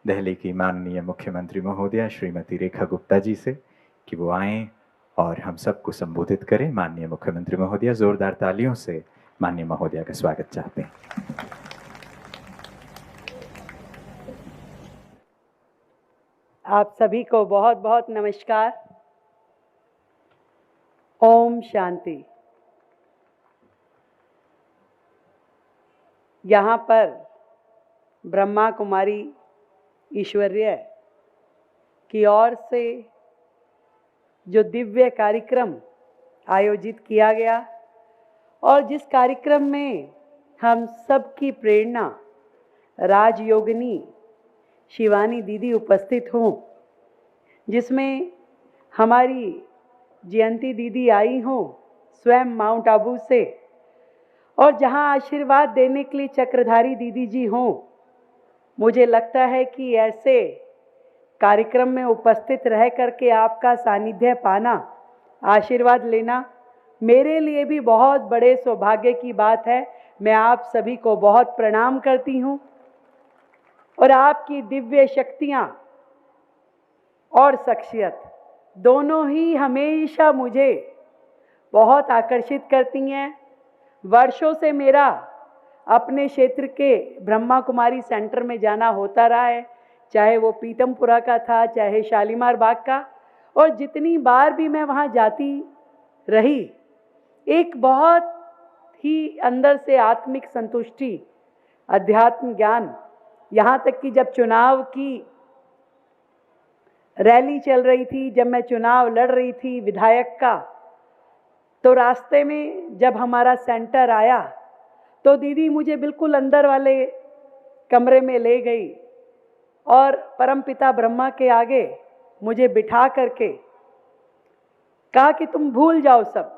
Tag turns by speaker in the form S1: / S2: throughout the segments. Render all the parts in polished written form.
S1: दिल्ली की माननीय मुख्यमंत्री महोदया श्रीमती रेखा गुप्ता जी से कि वो आएं और हम सबको संबोधित करें। माननीय मुख्यमंत्री महोदया जोरदार तालियों से माननीय महोदया का स्वागत चाहते हैं।
S2: आप सभी को बहुत बहुत नमस्कार। ओम शांति। यहाँ पर ब्रह्मा कुमारी ईश्वरीय की ओर से जो दिव्य कार्यक्रम आयोजित किया गया और जिस कार्यक्रम में हम सबकी प्रेरणा राजयोगिनी शिवानी दीदी उपस्थित हों, जिसमें हमारी जयंती दीदी आई हों स्वयं माउंट आबू से, और जहां आशीर्वाद देने के लिए चक्रधारी दीदी जी हों, मुझे लगता है कि ऐसे कार्यक्रम में उपस्थित रह करके आपका सानिध्य पाना, आशीर्वाद लेना मेरे लिए भी बहुत बड़े सौभाग्य की बात है। मैं आप सभी को बहुत प्रणाम करती हूँ और आपकी दिव्य शक्तियाँ और शख्सियत दोनों ही हमेशा मुझे बहुत आकर्षित करती हैं। वर्षों से मेरा अपने क्षेत्र के ब्रह्मा कुमारी सेंटर में जाना होता रहा है, चाहे वो पीतमपुरा का था, चाहे शालीमार बाग का, और जितनी बार भी मैं वहाँ जाती रही, एक बहुत ही अंदर से आत्मिक संतुष्टि, अध्यात्म ज्ञान, यहाँ तक कि जब चुनाव की रैली चल रही थी, जब मैं चुनाव लड़ रही थी विधायक का, तो रास्ते में जब हमारा सेंटर आया तो दीदी मुझे बिल्कुल अंदर वाले कमरे में ले गई और परमपिता ब्रह्मा के आगे मुझे बिठा करके कहा कि तुम भूल जाओ सब,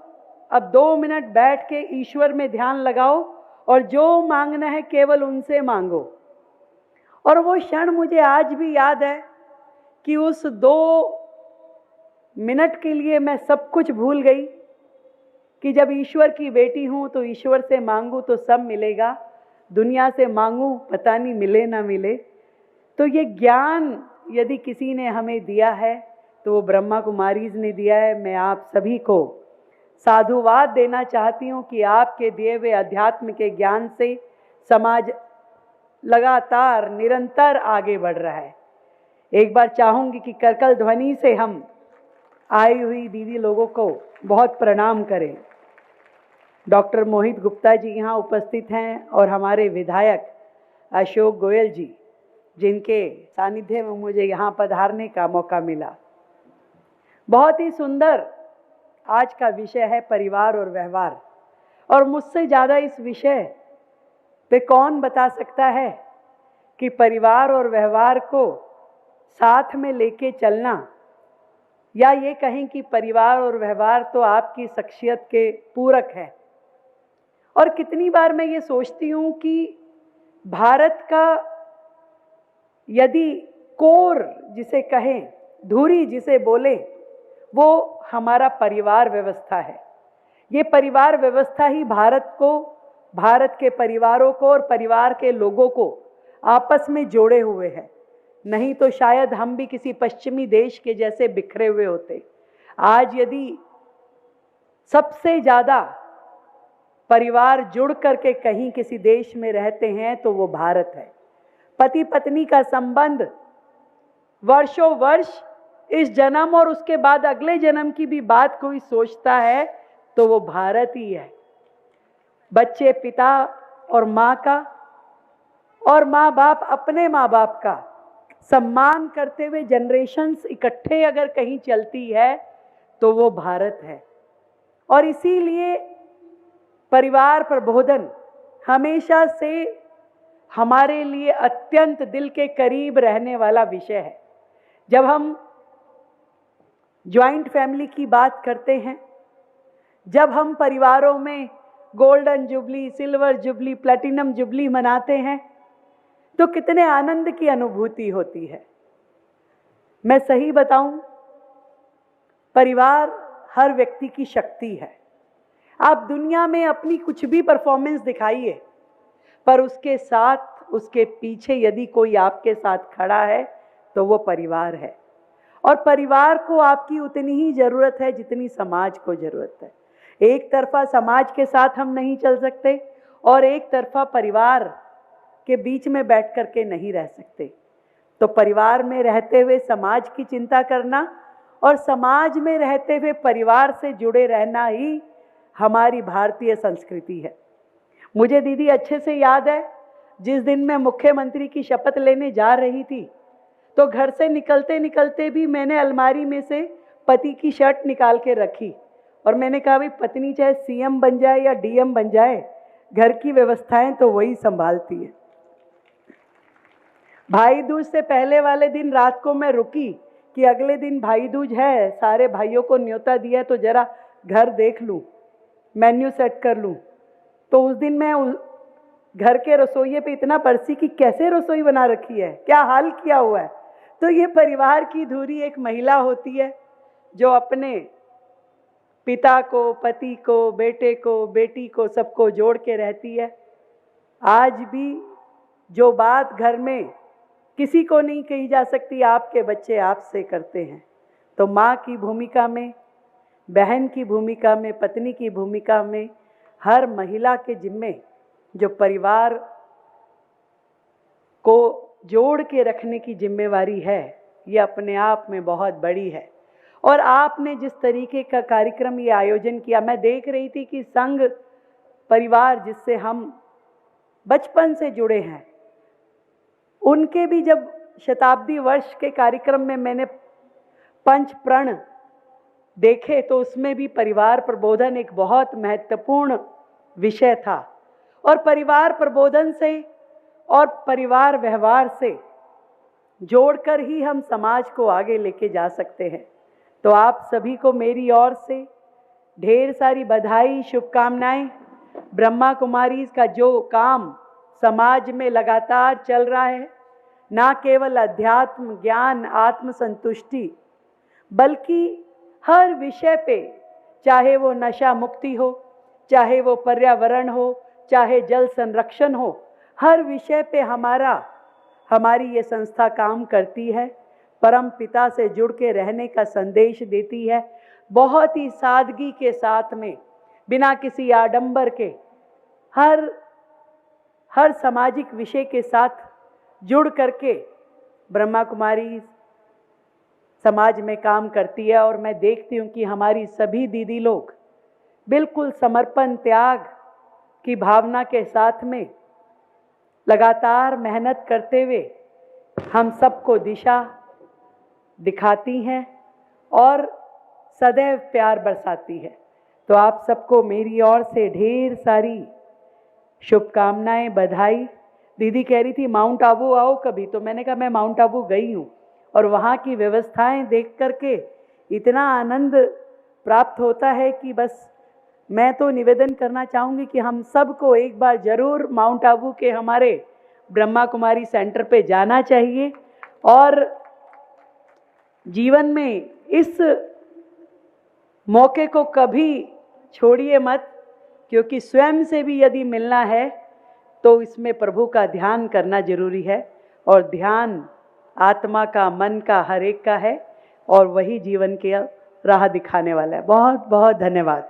S2: अब 2 मिनट बैठ के ईश्वर में ध्यान लगाओ और जो मांगना है केवल उनसे मांगो। और वो क्षण मुझे आज भी याद है कि उस 2 मिनट के लिए मैं सब कुछ भूल गई कि जब ईश्वर की बेटी हूँ तो ईश्वर से मांगूँ तो सब मिलेगा, दुनिया से मांगूँ पता नहीं मिले ना मिले। तो ये ज्ञान यदि किसी ने हमें दिया है तो वो ब्रह्मा कुमारीज ने दिया है। मैं आप सभी को साधुवाद देना चाहती हूँ कि आपके दिए हुए अध्यात्म के ज्ञान से समाज लगातार निरंतर आगे बढ़ रहा है। एक बार चाहूँगी कि करकल ध्वनि से हम आई हुई दीदी लोगों को बहुत प्रणाम करें। डॉक्टर मोहित गुप्ता जी यहाँ उपस्थित हैं और हमारे विधायक अशोक गोयल जी, जिनके सानिध्य में मुझे यहाँ पधारने का मौका मिला। बहुत ही सुंदर आज का विषय है परिवार और व्यवहार, और मुझसे ज़्यादा इस विषय पे कौन बता सकता है कि परिवार और व्यवहार को साथ में लेके चलना, या ये कहें कि परिवार और व्यवहार तो आपकी शख्सियत के पूरक है। और कितनी बार मैं ये सोचती हूँ कि भारत का यदि कोर जिसे कहें, धुरी जिसे बोले, वो हमारा परिवार व्यवस्था है। ये परिवार व्यवस्था ही भारत को, भारत के परिवारों को और परिवार के लोगों को आपस में जोड़े हुए है। नहीं तो शायद हम भी किसी पश्चिमी देश के जैसे बिखरे हुए होते। आज यदि सबसे ज़्यादा परिवार जुड़ करके कहीं किसी देश में रहते हैं तो वो भारत है। पति पत्नी का संबंध वर्षों वर्ष, इस जन्म और उसके बाद अगले जन्म की भी बात कोई सोचता है तो वो भारत ही है। बच्चे पिता और माँ का, और माँ बाप अपने माँ बाप का सम्मान करते हुए जनरेशन्स इकट्ठे अगर कहीं चलती है तो वो भारत है। और इसीलिए परिवार प्रबोधन हमेशा से हमारे लिए अत्यंत दिल के करीब रहने वाला विषय है। जब हम जॉइंट फैमिली की बात करते हैं, जब हम परिवारों में golden jubilee, silver jubilee, platinum jubilee मनाते हैं तो कितने आनंद की अनुभूति होती है। मैं सही बताऊं, परिवार हर व्यक्ति की शक्ति है। आप दुनिया में अपनी कुछ भी परफॉर्मेंस दिखाइए, पर उसके साथ उसके पीछे यदि कोई आपके साथ खड़ा है तो वो परिवार है। और परिवार को आपकी उतनी ही ज़रूरत है जितनी समाज को ज़रूरत है। एक तरफा समाज के साथ हम नहीं चल सकते और एक तरफा परिवार के बीच में बैठ कर के नहीं रह सकते। तो परिवार में रहते हुए समाज की चिंता करना और समाज में रहते हुए परिवार से जुड़े रहना ही हमारी भारतीय संस्कृति है। मुझे दीदी अच्छे से याद है, जिस दिन मैं मुख्यमंत्री की शपथ लेने जा रही थी तो घर से निकलते निकलते भी मैंने अलमारी में से पति की शर्ट निकाल के रखी और मैंने कहा भाई पत्नी चाहे सीएम बन जाए या डीएम बन जाए, घर की व्यवस्थाएं तो वही संभालती है। भाई दूज से पहले वाले दिन रात को मैं रुकी कि अगले दिन भाई दूज है, सारे भाइयों को न्योता दिया है तो जरा घर देख लूँ, मेन्यू सेट कर लूँ। तो उस दिन मैं घर के रसोइये पे इतना बरसी कि कैसे रसोई बना रखी है, क्या हाल किया हुआ है। तो ये परिवार की धुरी एक महिला होती है जो अपने पिता को, पति को, बेटे को, बेटी को, सबको जोड़ के रहती है। आज भी जो बात घर में किसी को नहीं कही जा सकती, आपके बच्चे आपसे करते हैं। तो माँ की भूमिका में, बहन की भूमिका में, पत्नी की भूमिका में हर महिला के जिम्मे जो परिवार को जोड़ के रखने की जिम्मेवारी है, ये अपने आप में बहुत बड़ी है। और आपने जिस तरीके का कार्यक्रम ये आयोजन किया, मैं देख रही थी कि संघ परिवार जिससे हम बचपन से जुड़े हैं, उनके भी जब शताब्दी वर्ष के कार्यक्रम में मैंने पंच प्रण देखे तो उसमें भी परिवार प्रबोधन एक बहुत महत्वपूर्ण विषय था। और परिवार प्रबोधन से और परिवार व्यवहार से जोड़कर ही हम समाज को आगे लेके जा सकते हैं। तो आप सभी को मेरी ओर से ढेर सारी बधाई, शुभकामनाएं। ब्रह्मा कुमारी का जो काम समाज में लगातार चल रहा है, ना केवल अध्यात्म ज्ञान आत्म संतुष्टि, बल्कि हर विषय पे, चाहे वो नशा मुक्ति हो, चाहे वो पर्यावरण हो, चाहे जल संरक्षण हो, हर विषय पे हमारी ये संस्था काम करती है। परम पिता से जुड़ के रहने का संदेश देती है, बहुत ही सादगी के साथ में, बिना किसी आडंबर के हर सामाजिक विषय के साथ जुड़ करके ब्रह्मा कुमारी समाज में काम करती है। और मैं देखती हूँ कि हमारी सभी दीदी लोग बिल्कुल समर्पण त्याग की भावना के साथ में लगातार मेहनत करते हुए हम सबको दिशा दिखाती हैं और सदैव प्यार बरसाती है। तो आप सबको मेरी ओर से ढेर सारी शुभकामनाएं, बधाई। दीदी कह रही थी माउंट आबू आओ कभी, तो मैंने कहा मैं माउंट आबू गई हूँ और वहाँ की व्यवस्थाएं देख करके इतना आनंद प्राप्त होता है कि बस मैं तो निवेदन करना चाहूँगी कि हम सबको एक बार ज़रूर माउंट आबू के हमारे ब्रह्मा कुमारी सेंटर पे जाना चाहिए। और जीवन में इस मौके को कभी छोड़िए मत, क्योंकि स्वयं से भी यदि मिलना है तो इसमें प्रभु का ध्यान करना जरूरी है। और ध्यान आत्मा का, मन का, हर एक का है और वही जीवन की राह दिखाने वाला है। बहुत बहुत धन्यवाद।